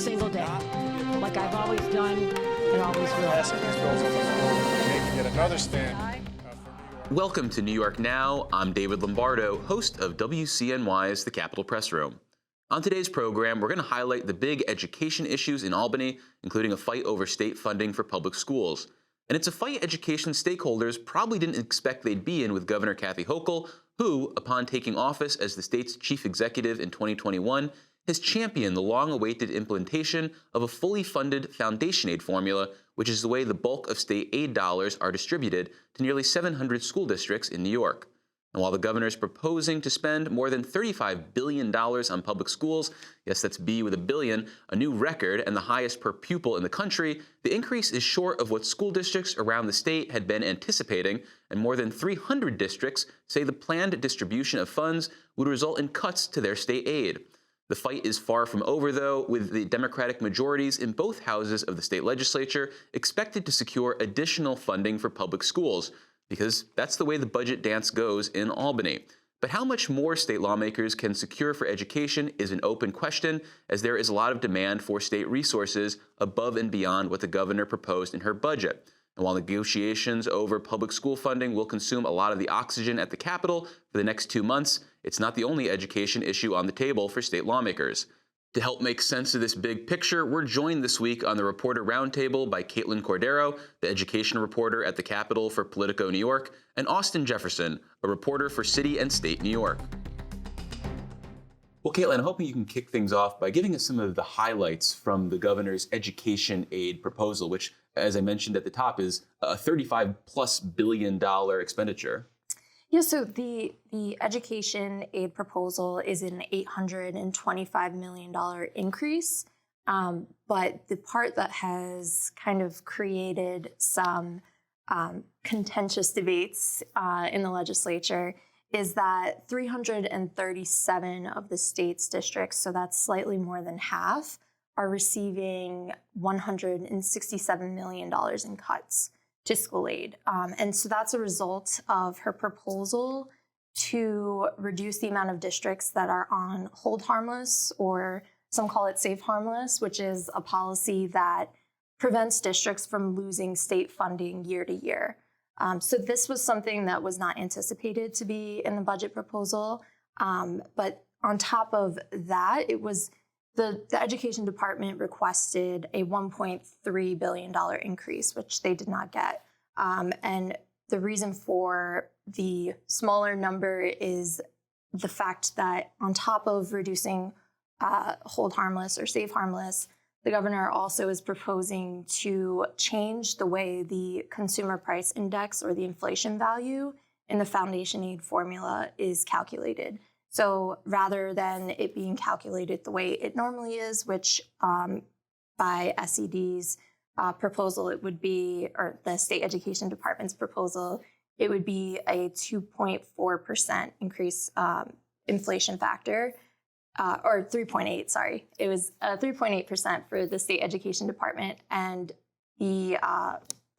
single day, like I've always done and always will. Passing these bills on the floor, making yet another stand. Welcome to New York Now. I'm David Lombardo, host of WCNY's The Capitol Press Room. On today's program, we're going to highlight the big education issues in Albany, including a fight over state funding for public schools. And it's a fight education stakeholders probably didn't expect they'd be in with Governor Kathy Hochul, who, upon taking office as the state's chief executive in 2021, has championed the long-awaited implementation of a fully funded foundation aid formula, which is the way the bulk of state aid dollars are distributed to nearly 700 school districts in New York. And while the governor is proposing to spend more than $35 billion on public schools, yes, that's B with a billion, a new record and the highest per pupil in the country, the increase is short of what school districts around the state had been anticipating, and more than 300 districts say the planned distribution of funds would result in cuts to their state aid. The fight is far from over, though, with the Democratic majorities in both houses of the state legislature expected to secure additional funding for public schools, because that's the way the budget dance goes in Albany. But how much more state lawmakers can secure for education is an open question, as there is a lot of demand for state resources above and beyond what the governor proposed in her budget. And while negotiations over public school funding will consume a lot of the oxygen at the Capitol for the next 2 months, it's not the only education issue on the table for state lawmakers. To help make sense of this big picture, we're joined this week on the Reporter Roundtable by Caitlin Cordero, the education reporter at the Capitol for Politico New York, and Austin Jefferson, a reporter for City and State New York. Well, Caitlin, I'm hoping you can kick things off by giving us some of the highlights from the governor's education aid proposal, which, as I mentioned at the top, is a $35+ billion expenditure. Yeah, so the education aid proposal is an $825 million increase, but the part that has kind of created some contentious debates in the legislature is that 337 of the state's districts, so that's slightly more than half, are receiving $167 million in cuts to school aid. And so that's a result of her proposal to reduce the amount of districts that are on hold harmless, or some call it safe harmless, which is a policy that prevents districts from losing state funding year to year. So this was something that was not anticipated to be in the budget proposal. But on top of that, it was the Education Department requested a $1.3 billion increase, which they did not get. And the reason for the smaller number is the fact that on top of reducing hold harmless or safe harmless, the governor also is proposing to change the way the consumer price index, or the inflation value in the foundation aid formula, is calculated. So rather than it being calculated the way it normally is, which by SED's proposal, it would be, or the State Education Department's proposal, it would be a 2.4% increase inflation factor, or 3.8, sorry. It was 3.8% for the State Education Department, and the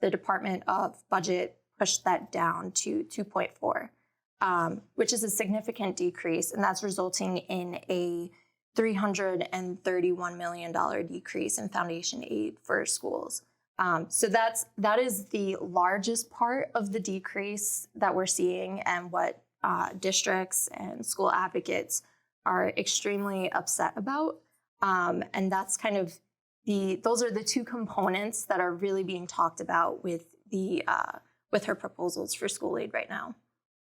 Department of Budget pushed that down to 2.4. Which is a significant decrease, and that's resulting in a $331 million decrease in foundation aid for schools. So that is the largest part of the decrease that we're seeing, and what districts and school advocates are extremely upset about. And that's kind of those are the two components that are really being talked about with her proposals for school aid right now.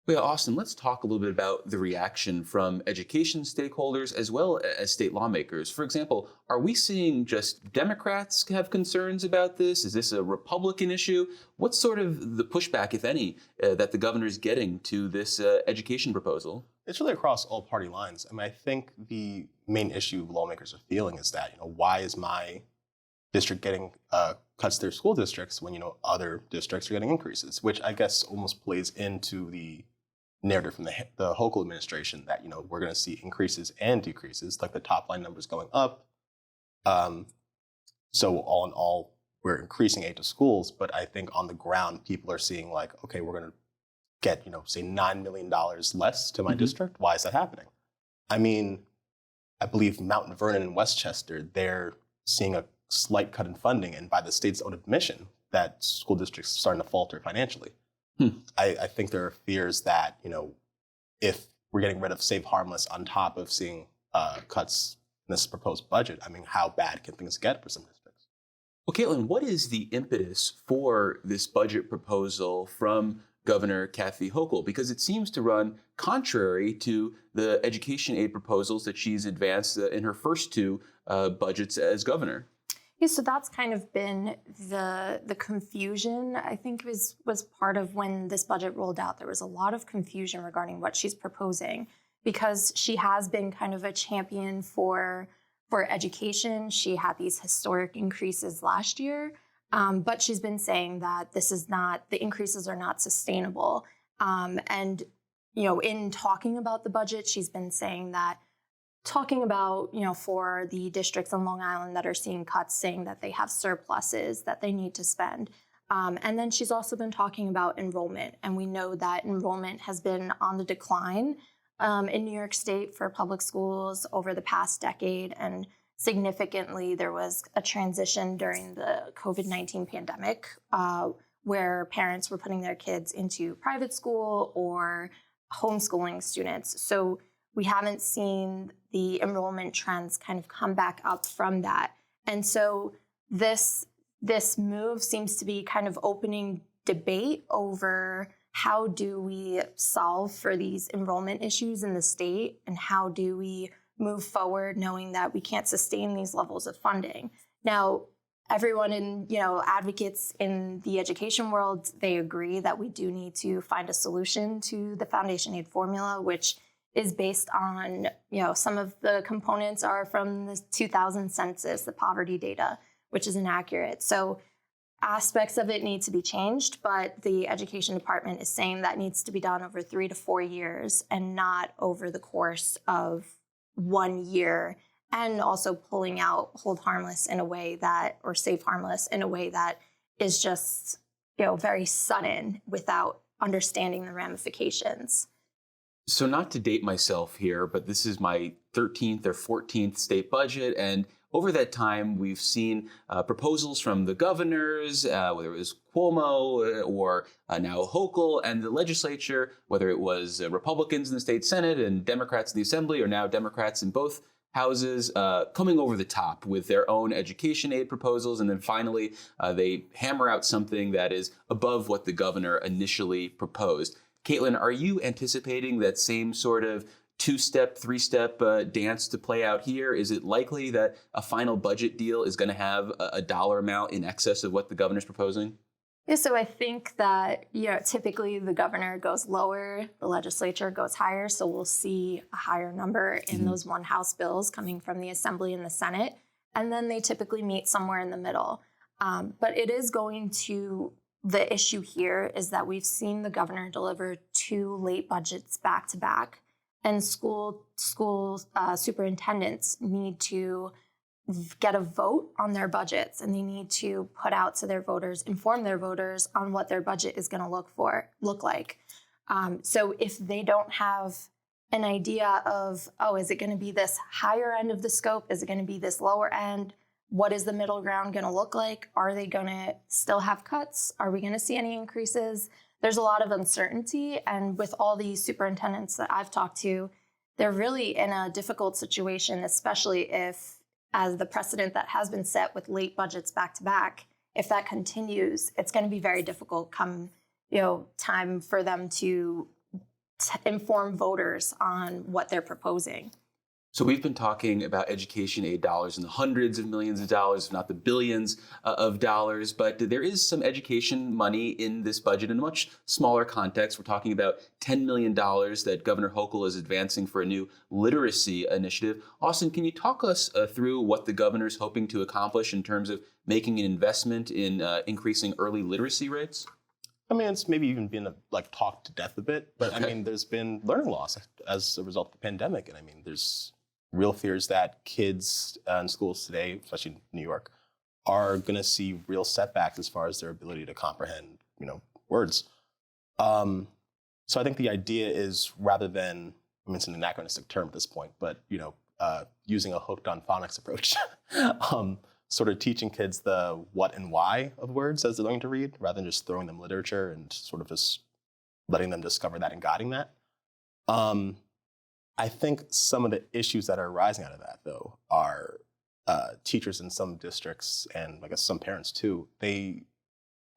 Well, Austin, let's talk a little bit about the reaction from education stakeholders as well as state lawmakers. For example, are we seeing just Democrats have concerns about this? Is this a Republican issue? What's sort of the pushback, if any, that the governor is getting to this education proposal? It's really across all party lines. I mean, I think the main issue lawmakers are feeling is that, why is my district getting cuts to their school districts when, other districts are getting increases, which I guess almost plays into the narrative from the Hochul administration that, we're going to see increases and decreases, like the top line numbers going up. So all in all, we're increasing aid to schools, but I think on the ground, people are seeing like, okay, we're going to get, say $9 million less to my district. Why is that happening? I mean, I believe Mount Vernon and Westchester, their seeing a slight cut in funding, and by the state's own admission, that school districts are starting to falter financially. I think there are fears that, if we're getting rid of Save Harmless on top of seeing cuts in this proposed budget, I mean, how bad can things get for some districts? Well, Caitlin, what is the impetus for this budget proposal from Governor Kathy Hochul? Because it seems to run contrary to the education aid proposals that she's advanced in her first two budgets as governor. Yeah, so that's kind of been the confusion, I think, was part of when this budget rolled out. There was a lot of confusion regarding what she's proposing, because she has been kind of a champion for education. She had these historic increases last year, but she's been saying that the increases are not sustainable. And, in talking about the budget, she's been talking about, for the districts on Long Island that are seeing cuts, saying that they have surpluses that they need to spend. And then she's also been talking about enrollment. And we know that enrollment has been on the decline in New York State for public schools over the past decade. And significantly, there was a transition during the COVID-19 pandemic where parents were putting their kids into private school or homeschooling students. So we haven't seen the enrollment trends kind of come back up from that. And so this move seems to be kind of opening debate over how do we solve for these enrollment issues in the state, and how do we move forward knowing that we can't sustain these levels of funding. Now, everyone advocates in the education world, they agree that we do need to find a solution to the foundation aid formula, which is based on, some of the components are from the 2000 census, the poverty data, which is inaccurate. So aspects of it need to be changed, but the education department is saying that needs to be done over 3 to 4 years and not over the course of 1 year, and also pulling out hold harmless in a way that, or save harmless in a way that is just, very sudden without understanding the ramifications. So not to date myself here, but this is my 13th or 14th state budget. And over that time, we've seen proposals from the governors, whether it was Cuomo or now Hochul, and the legislature, whether it was Republicans in the state Senate and Democrats in the Assembly, or now Democrats in both houses, coming over the top with their own education aid proposals. And then finally, they hammer out something that is above what the governor initially proposed. Caitlin, are you anticipating that same sort of two-step, three-step dance to play out here? Is it likely that a final budget deal is going to have a dollar amount in excess of what the governor's proposing? Yeah, so I think that, typically the governor goes lower, the legislature goes higher. So we'll see a higher number in those one House bills coming from the Assembly and the Senate. And then they typically meet somewhere in the middle. But it is going to, the issue here is that we've seen the governor deliver 2 late budgets back to back. And school superintendents need to get a vote on their budgets, and they need to put out to their voters, inform their voters on what their budget is going to look like. So if they don't have an idea of, is it going to be this higher end of the scope? Is it going to be this lower end? What is the middle ground going to look like? Are they going to still have cuts? Are we going to see any increases? There's a lot of uncertainty. And with all these superintendents that I've talked to, they're really in a difficult situation, especially if, as the precedent that has been set with late budgets back to back, if that continues, it's going to be very difficult come, time for them to inform voters on what they're proposing. So we've been talking about education aid dollars in the hundreds of millions of dollars, if not the billions of dollars, but there is some education money in this budget in a much smaller context. We're talking about $10 million that Governor Hochul is advancing for a new literacy initiative. Austin, can you talk us through what the governor's hoping to accomplish in terms of making an investment in increasing early literacy rates? I mean, it's maybe even been talked to death a bit, but Okay. I mean, there's been learning loss as a result of the pandemic. And I mean, there's real fears that kids in schools today, especially in New York, are going to see real setbacks as far as their ability to comprehend, words. So I think the idea is, rather than, it's an anachronistic term at this point, but, using a hooked on phonics approach, sort of teaching kids the what and why of words as they're learning to read, rather than just throwing them literature and sort of just letting them discover that and guiding that. I think some of the issues that are arising out of that, though, are teachers in some districts, and I guess some parents too, they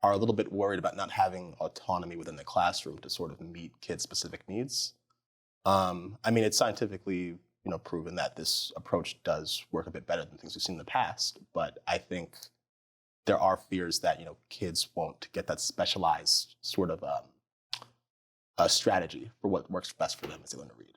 are a little bit worried about not having autonomy within the classroom to sort of meet kids' specific needs. I mean, it's scientifically proven that this approach does work a bit better than things we've seen in the past, but I think there are fears that kids won't get that specialized sort of a strategy for what works best for them as they learn to read.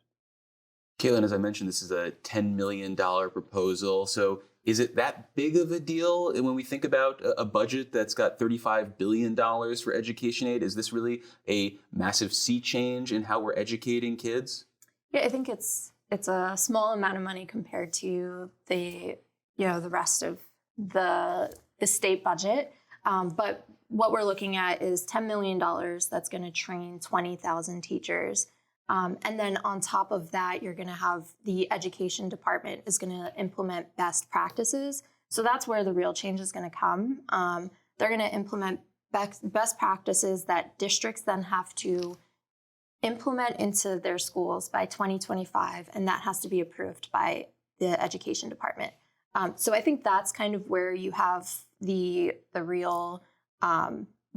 Caitlin, as I mentioned, this is a $10 million proposal. So is it that big of a deal when we think about a budget that's got $35 billion for education aid? Is this really a massive sea change in how we're educating kids? Yeah, I think it's a small amount of money compared to the rest of the state budget. But what we're looking at is $10 million that's going to train 20,000 teachers. And then on top of that, you're going to have the education department is going to implement best practices. So that's where the real change is going to come. They're going to implement best practices that districts then have to implement into their schools by 2025, and that has to be approved by the education department. So I think that's kind of where you have the real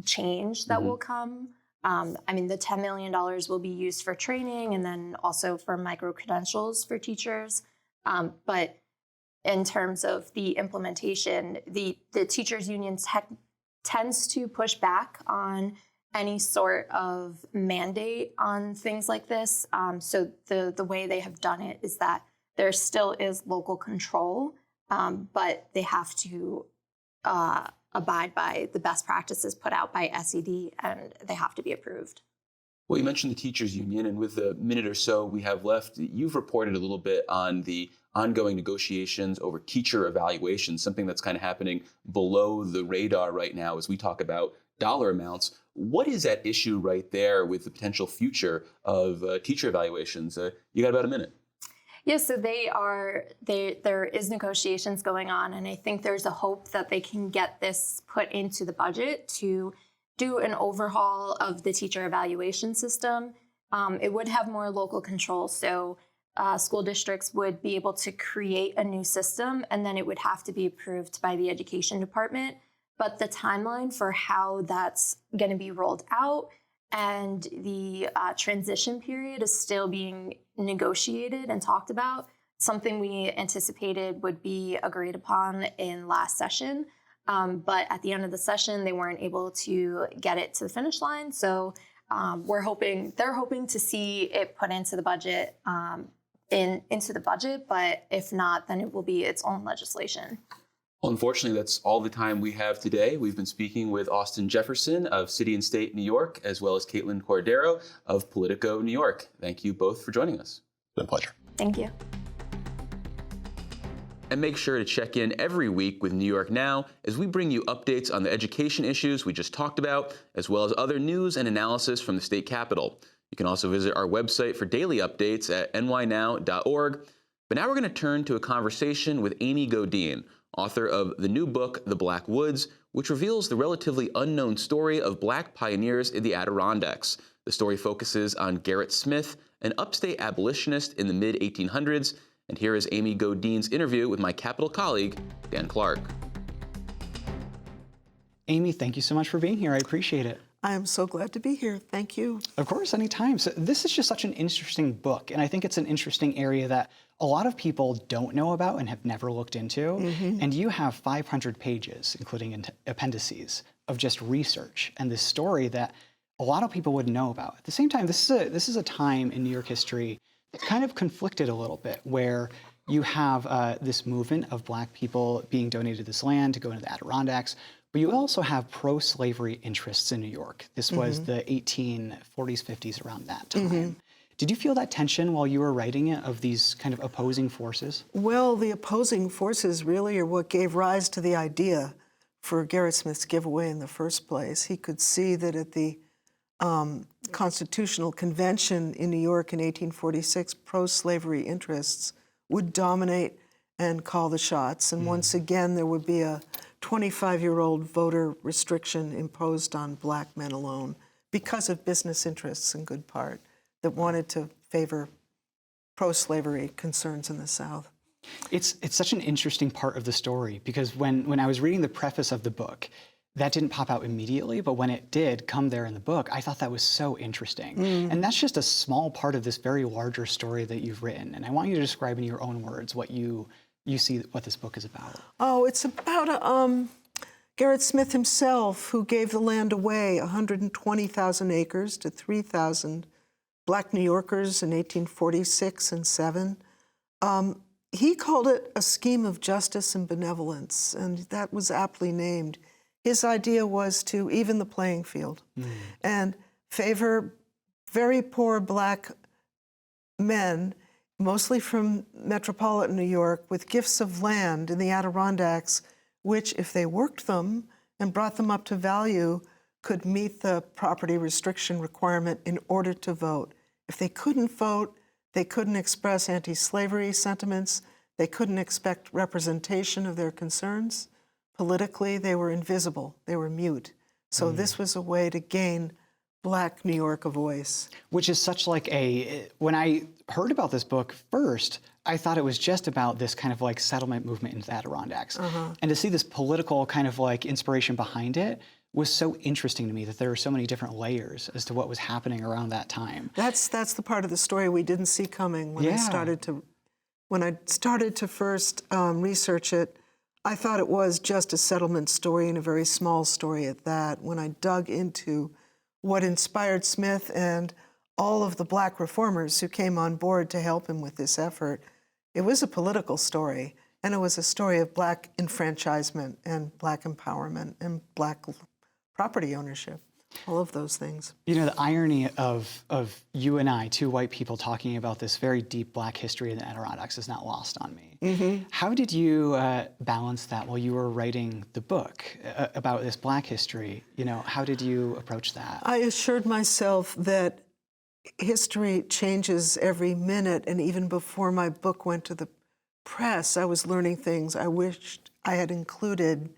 change that will come. I mean, the $10 million will be used for training and then also for micro-credentials for teachers. But in terms of the implementation, the teachers' union tends to push back on any sort of mandate on things like this. So the way they have done it is that there still is local control, but they have to abide by the best practices put out by SED, and they have to be approved. Well, you mentioned the teachers union, and with the minute or so we have left, you've reported a little bit on the ongoing negotiations over teacher evaluations, something that's kind of happening below the radar right now as we talk about dollar amounts. What is at issue right there with the potential future of teacher evaluations? You got about a minute. Yes, so there is negotiations going on, and I think there's a hope that they can get this put into the budget to do an overhaul of the teacher evaluation system. It would have more local control, so school districts would be able to create a new system, and then it would have to be approved by the education department. But the timeline for how that's going to be rolled out and the transition period is still being negotiated and talked about. Something we anticipated would be agreed upon in last session. But at the end of the session, they weren't able to get it to the finish line. So they're hoping to see it put into the budget, but if not, then it will be its own legislation. Well, unfortunately, that's all the time we have today. We've been speaking with Austin Jefferson of City and State New York, as well as Caitlin Cordero of Politico New York. Thank you both for joining us. It's been a pleasure. Thank you. And make sure to check in every week with New York Now as we bring you updates on the education issues we just talked about, as well as other news and analysis from the state capitol. You can also visit our website for daily updates at nynow.org. But now we're going to turn to a conversation with Amy Godine, author of the new book, The Black Woods, which reveals the relatively unknown story of Black pioneers in the Adirondacks. The story focuses on Gerrit Smith, an upstate abolitionist in the mid-1800s. And here is Amy Godine's interview with my Capitol colleague, Dan Clark. Amy, thank you so much for being here. I appreciate it. I am so glad to be here. Thank you. Of course, anytime. So this is just such an interesting book, and I think it's an interesting area that a lot of people don't know about and have never looked into. And you have 500 pages, including appendices, of just research and this story that a lot of people wouldn't know about. At the same time, this is a time in New York history that's kind of conflicted a little bit, where you have this movement of Black people being donated this land to go into the Adirondacks, but you also have pro-slavery interests in New York. This was the 1840s, 50s, around that time. Did you feel that tension while you were writing it, of these kind of opposing forces? Well, the opposing forces really are what gave rise to the idea for Gerrit Smith's giveaway in the first place. He could see that at the Constitutional Convention in New York in 1846, pro-slavery interests would dominate and call the shots. And once again, there would be a 25-year-old voter restriction imposed on black men alone because of business interests in good part that wanted to favor pro-slavery concerns in the South. It's such an interesting part of the story because when I was reading the preface of the book, that didn't pop out immediately, but when it did come there in the book, I thought that was so interesting. And that's just a small part of this very larger story that you've written. And I want you to describe in your own words what you see what this book is about. Oh, it's about Garrett Smith himself, who gave the land away, 120,000 acres to 3,000 black New Yorkers in 1846 and 7. He called it a scheme of justice and benevolence, and that was aptly named. His idea was to even the playing field and favor very poor black men, mostly from metropolitan New York, with gifts of land in the Adirondacks, which, if they worked them and brought them up to value, could meet the property restriction requirement in order to vote. If they couldn't vote, they couldn't express anti-slavery sentiments, they couldn't expect representation of their concerns. Politically, they were invisible, they were mute. So this was a way to gain black New York a voice. Which is such like when I heard about this book first, I thought it was just about this kind of like settlement movement in the Adirondacks. And to see this political kind of like inspiration behind it was so interesting to me, that there were so many different layers as to what was happening around that time. That's the part of the story we didn't see coming when I started to first research it. I thought it was just a settlement story, and a very small story at that. When I dug into what inspired Smith and all of the black reformers who came on board to help him with this effort, it was a political story, and it was a story of black enfranchisement and black empowerment and black property ownership, all of those things. You know, the irony of you and I, two white people, talking about this very deep black history in the Adirondacks is not lost on me. How did you balance that while you were writing the book about this black history? You know, how did you approach that? I assured myself that history changes every minute, and even before my book went to the press, I was learning things I wished I had included.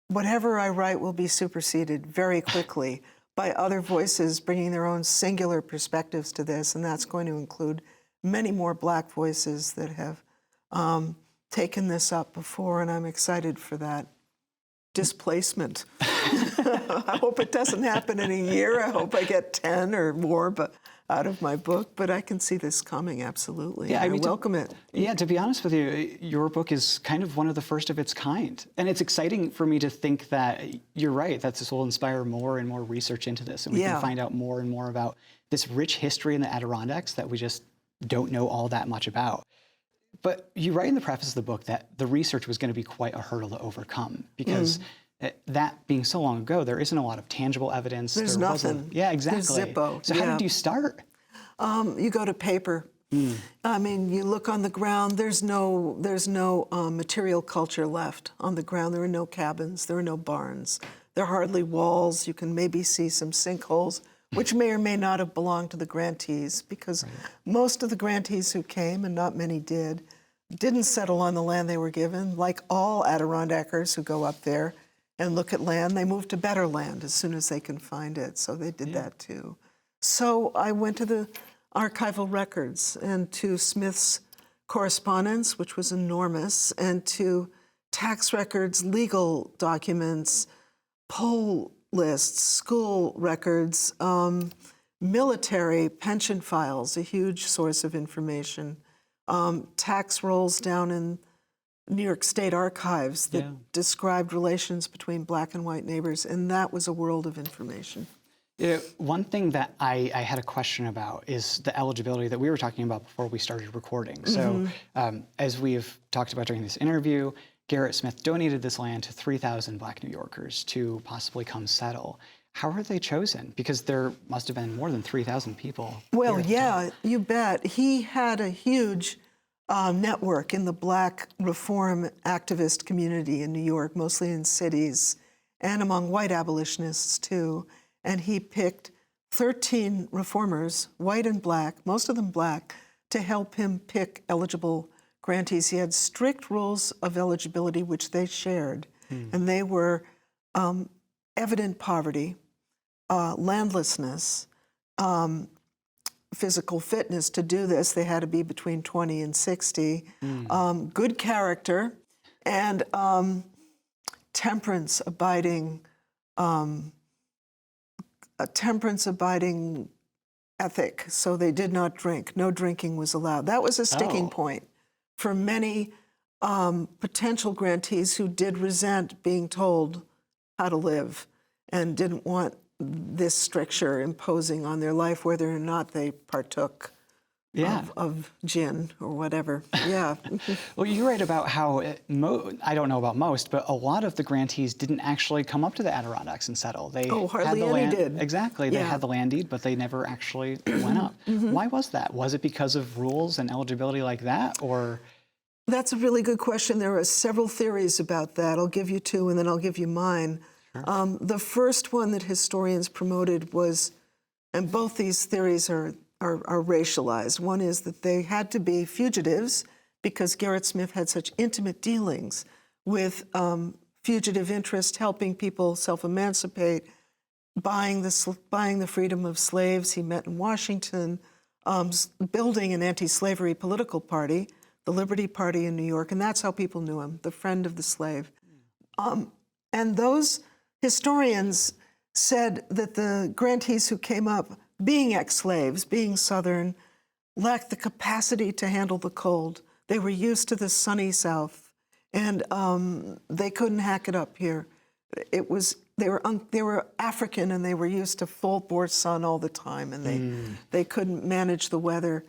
Whatever I write will be superseded very quickly by other voices bringing their own singular perspectives to this, and that's going to include many more black voices that have taken this up before, and I'm excited for that displacement. I hope it doesn't happen in a year. I hope I get 10 or more out of my book, but I can see this coming, absolutely. Yeah, I welcome it. Yeah, to be honest with you, your book is kind of one of the first of its kind. And it's exciting for me to think that you're right, that this will inspire more and more research into this, and we can find out more and more about this rich history in the Adirondacks that we just don't know all that much about. But you write in the preface of the book that the research was going to be quite a hurdle to overcome because that being so long ago, there isn't a lot of tangible evidence. There's nothing. Yeah, exactly. There's Zippo. So how did you start? You go to paper. I mean, you look on the ground. There's no material culture left on the ground. There are no cabins. There are no barns. There are hardly walls. You can maybe see some sinkholes, which may or may not have belonged to the grantees, because most of the grantees who came, and not many didn't settle on the land they were given. Like all Adirondackers who go up there and look at land, they move to better land as soon as they can find it. So they did that too. So I went to the archival records and to Smith's correspondence, which was enormous, and to tax records, legal documents, poll lists, school records, military pension files, a huge source of information, tax rolls down in New York State archives that described relations between black and white neighbors, and that was a world of information. One thing that I had a question about is the eligibility that we were talking about before we started recording. So as we've talked about during this interview, Garrett Smith donated this land to 3,000 black New Yorkers to possibly come settle. How were they chosen? Because there must have been more than 3,000 people. Well, yeah, you bet. He had a huge network in the black reform activist community in New York, mostly in cities, and among white abolitionists too. And he picked 13 reformers, white and black, most of them black, to help him pick eligible grantees. He had strict rules of eligibility, which they shared, and they were evident poverty, landlessness, physical fitness. To do this, they had to be between 20 and 60, good character, and temperance abiding ethic. So they did not drink. No drinking was allowed. That was a sticking point for many potential grantees who did resent being told how to live and didn't want this stricture imposing on their life, whether or not they partook of gin or whatever. Yeah. Well, you write about how, I don't know about most, but a lot of the grantees didn't actually come up to the Adirondacks and settle. They hardly had the any land, did. Exactly. They had the land deed, but they never actually went up. Why was that? Was it because of rules and eligibility like that, or? That's a really good question. There are several theories about that. I'll give you two, and then I'll give you mine. Sure. The first one that historians promoted was, and both these theories are racialized. One is that they had to be fugitives because Gerrit Smith had such intimate dealings with fugitive interest, helping people self-emancipate, buying the freedom of slaves. He met in Washington, building an anti-slavery political party, the Liberty Party in New York, and that's how people knew him, the friend of the slave. And those historians said that the grantees who came up, being ex-slaves, being Southern, lacked the capacity to handle the cold. They were used to the sunny South, and they couldn't hack it up here. They were African, and they were used to full-bore sun all the time, and they couldn't manage the weather.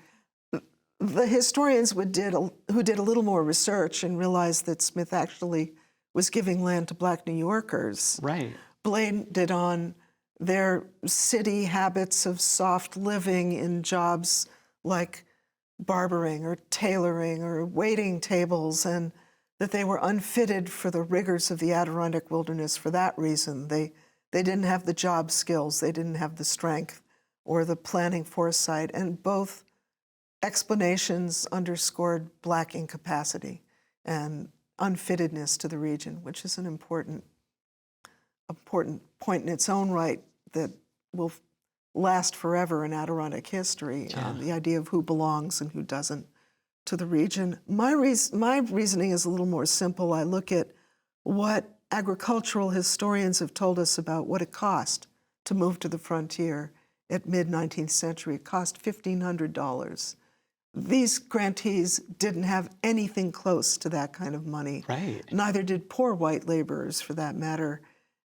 The historians who did a little more research and realized that Smith actually was giving land to Black New Yorkers, blamed it on their city habits of soft living in jobs like barbering or tailoring or waiting tables, and that they were unfitted for the rigors of the Adirondack wilderness for that reason. They didn't have the job skills, they didn't have the strength or the planning foresight, and both explanations underscored Black incapacity and unfittedness to the region, which is an important point in its own right that will last forever in Adirondack history, the idea of who belongs and who doesn't to the region. My reasoning is a little more simple. I look at what agricultural historians have told us about what it cost to move to the frontier at mid-19th century. It cost $1,500. These grantees didn't have anything close to that kind of money. Neither did poor white laborers, for that matter,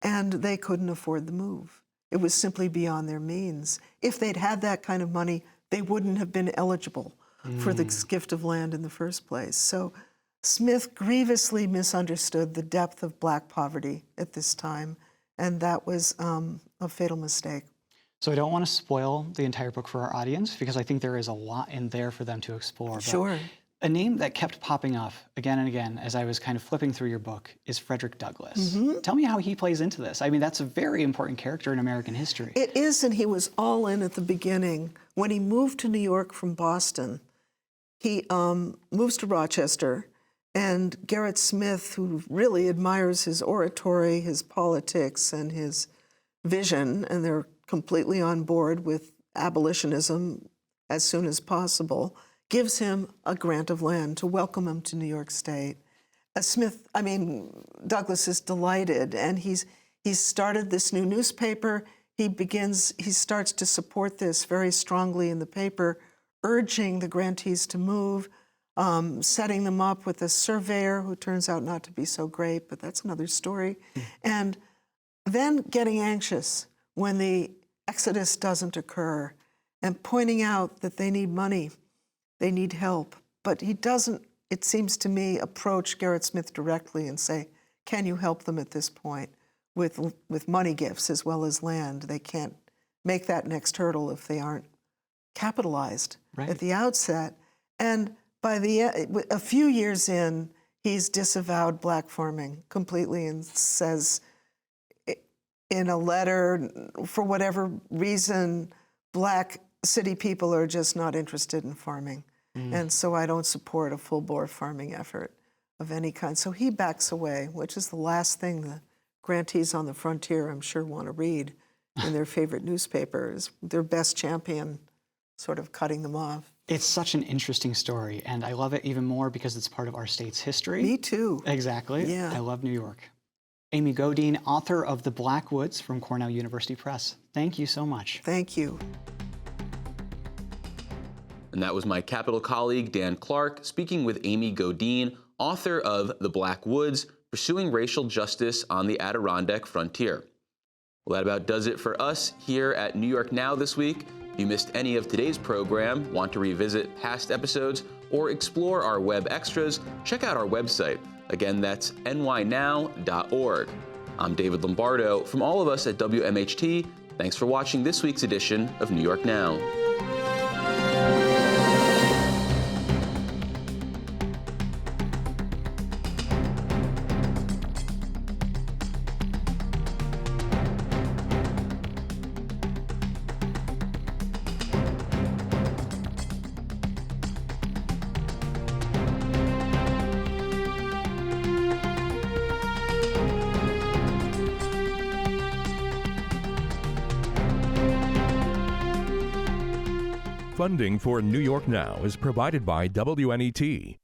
and they couldn't afford the move. It was simply beyond their means. If they'd had that kind of money, they wouldn't have been eligible for this gift of land in the first place. So Smith grievously misunderstood the depth of Black poverty at this time, and that was a fatal mistake. So I don't want to spoil the entire book for our audience because I think there is a lot in there for them to explore. Sure. A name that kept popping up again and again as I was kind of flipping through your book is Frederick Douglass. Tell me how he plays into this. I mean, that's a very important character in American history. It is, and he was all in at the beginning. When he moved to New York from Boston, he moves to Rochester, and Gerrit Smith, who really admires his oratory, his politics, and his vision, and they're completely on board with abolitionism as soon as possible, gives him a grant of land to welcome him to New York State. Douglass is delighted, and he's started this new newspaper. He starts to support this very strongly in the paper, urging the grantees to move, setting them up with a surveyor who turns out not to be so great, but that's another story. And then getting anxious when the exodus doesn't occur and pointing out that they need money, they need help. But he doesn't, it seems to me, approach Gerrit Smith directly and say, can you help them at this point with money gifts as well as land? They can't make that next hurdle if they aren't capitalized at the outset. And by a few years in, he's disavowed Black farming completely and says in a letter, for whatever reason, Black city people are just not interested in farming. And so I don't support a full bore farming effort of any kind. So he backs away, which is the last thing the grantees on the frontier, I'm sure, want to read in their favorite newspaper, is their best champion sort of cutting them off. It's such an interesting story, and I love it even more because it's part of our state's history. Me too. Exactly. Yeah. I love New York. Amy Godine, author of The Black Woods from Cornell University Press. Thank you so much. Thank you. And that was my Capitol colleague, Dan Clark, speaking with Amy Godine, author of The Black Woods, Pursuing Racial Justice on the Adirondack Frontier. Well, that about does it for us here at New York Now this week. If you missed any of today's program, want to revisit past episodes, or explore our web extras, check out our website. Again, that's nynow.org. I'm David Lombardo. From all of us at WMHT, thanks for watching this week's edition of New York Now. Funding for New York Now is provided by WNET,